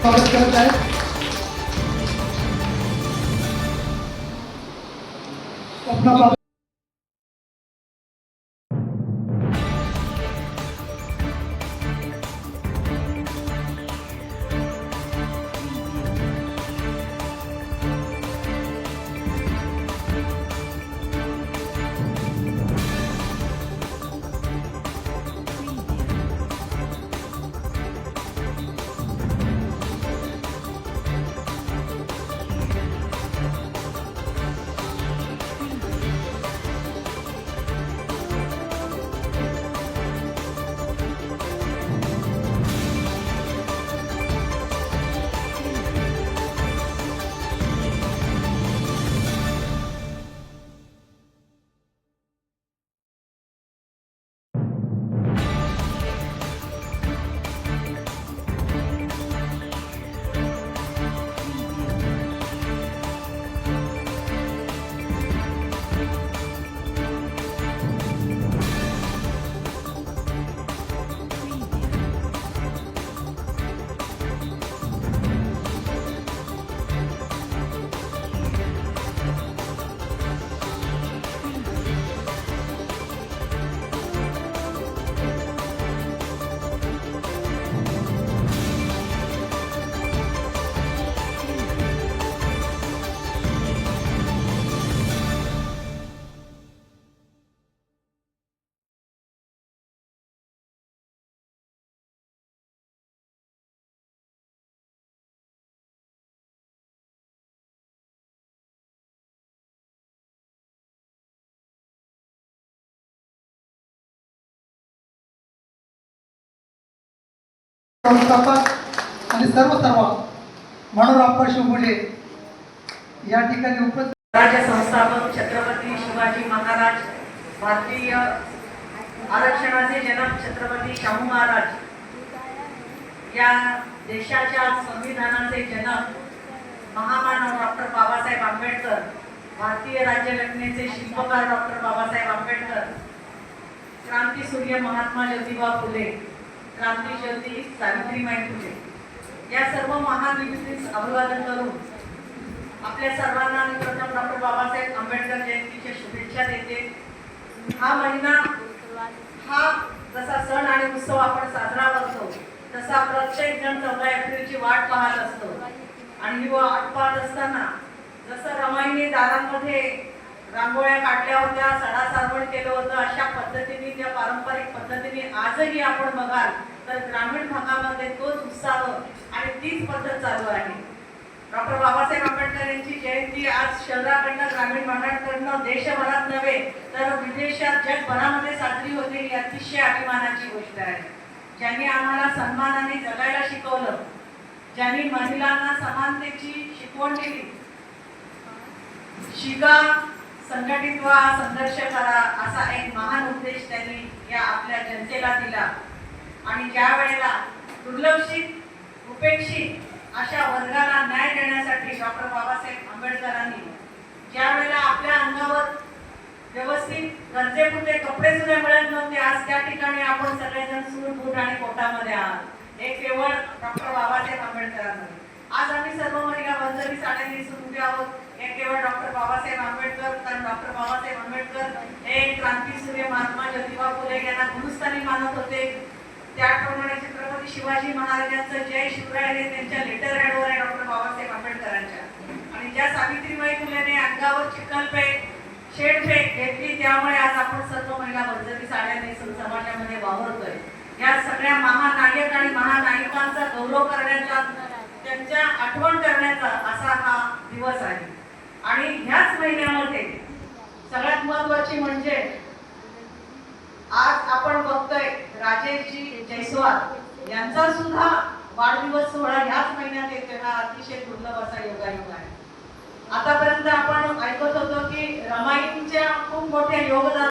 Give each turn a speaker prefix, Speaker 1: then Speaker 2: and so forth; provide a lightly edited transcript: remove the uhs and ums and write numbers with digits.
Speaker 1: स्वागत करत आहे. स्वप्ना संस्थापक आणि सर्व मनोहरप्पा शिवमुले या ठिकाणी उपस्थित.
Speaker 2: राज्य संस्थापक छत्रपती शिवाजी महाराज, भारतीय आरक्षणाचे जनक छत्रपती शाहू महाराज, या देशाच्या संविधानाचे जनक महामानव डॉक्टर बाबासाहेब आंबेडकर, भारतीय राज्यघटनेचे शिल्पकार डॉक्टर बाबासाहेब आंबेडकर, क्रांतीसूर्य महात्मा ज्योतिबा फुले, क्रांतीज्योती सावित्रीबाई फुले, या सर्व महान व्यक्तींस अभिवादन करून आपल्या सर्वांना प्रथम डॉक्टर बाबासाहेब आंबेडकर जयंतीच्या शुभेच्छा देते. हा महिना, हा जसा सण आणि उत्सव आपण साजरा करतो तसा प्रत्येक जण 14 एप्रिलची वाट पाहत असतो. आणि ही वाट पाहत असताना जसं रमाईने दारांमध्ये रांगोळ्या काढल्या होत्या, सडा सारवण केलं होतं, अशा पद्धतीने, त्या पारंपरिक पद्धतीने आजही आपण बघाल तर ग्रामीण भागामध्ये तोच उत्साह आणि तीच पद्धत चालू आहे. डॉक्टर बाबासाहेब आंबेडकर यांची जयंती आज शहराकडनं, ग्रामीण भागाकडनं, देशभरात नव्हे तर विदेशात, जगभरामध्ये साजरी होते. ही अतिशय अभिमानाची गोष्ट आहे. ज्यांनी आम्हाला सन्मानाने जगायला शिकवलं, ज्यांनी महिलांना समानतेची शिकवण दिली, शिका, संघटित व्हा, संघर्ष करा, असा एक महान उद्देश त्यांनी या आपल्या जनतेला दिला. आणि ज्या वेळेला दुर्लक्षित, उपेक्षित अशा वर्गाला न्याय देण्यासाठी डॉक्टर बाबासाहेब आंबेडकरांनी ज्या वेळेला आपल्या अंगावर व्यवस्थित गरजेपुरते कपडे सुद्धा मिळत नव्हते, आज त्या ठिकाणी आपण सगळेजण सूट बूट आणि कोटामध्ये आहात. हे केवळ डॉक्टर बाबासाहेब आंबेडकरांमुळे. आज आम्ही सर्व महिला बंजारी साड्या नेसून उभे आहोत, हे केवळ डॉक्टर बाबासाहेब आंबेडकर. कारण डॉक्टर बाबासाहेब आंबेडकर हे क्रांतीसूर्य महात्मा ज्योतिबा फुले यांना गुरुस्थानी मानत होते. त्याप्रमाणे छत्रपती शिवाजी महाराजांचं जय शिवराय हे त्यांच्या लेटर हेडवर आहे डॉक्टर बाबासाहेब आंबेडकरांच्या. आणि ज्या सावित्रीबाई फुलेने अंगावर चिखलफेक, शेडफेक घेतली, त्यामुळे आज आपण सर्व महिला बंजारी साड्या नेसून समाजामध्ये वावरतोय. या सगळ्या महानायक आणि महानायिकांचा गौरव करण्याचा, त्यांच्या आठवण करण्याचा असा हा दिवस आहे. आणि ह्याच महिन्यामध्ये सगळ्यात महत्वाची म्हणजे आज आपण बघतोय राजेशजी जयस्वाल यांचा सुद्धा वाढदिवस सोहळा ह्याच महिन्यात येतोय. हा अतिशय दुर्लभ असा योगायोग आहे. आतापर्यंत आपण ऐकत होतो की रमाईंच्या खूप मोठ्या योगदान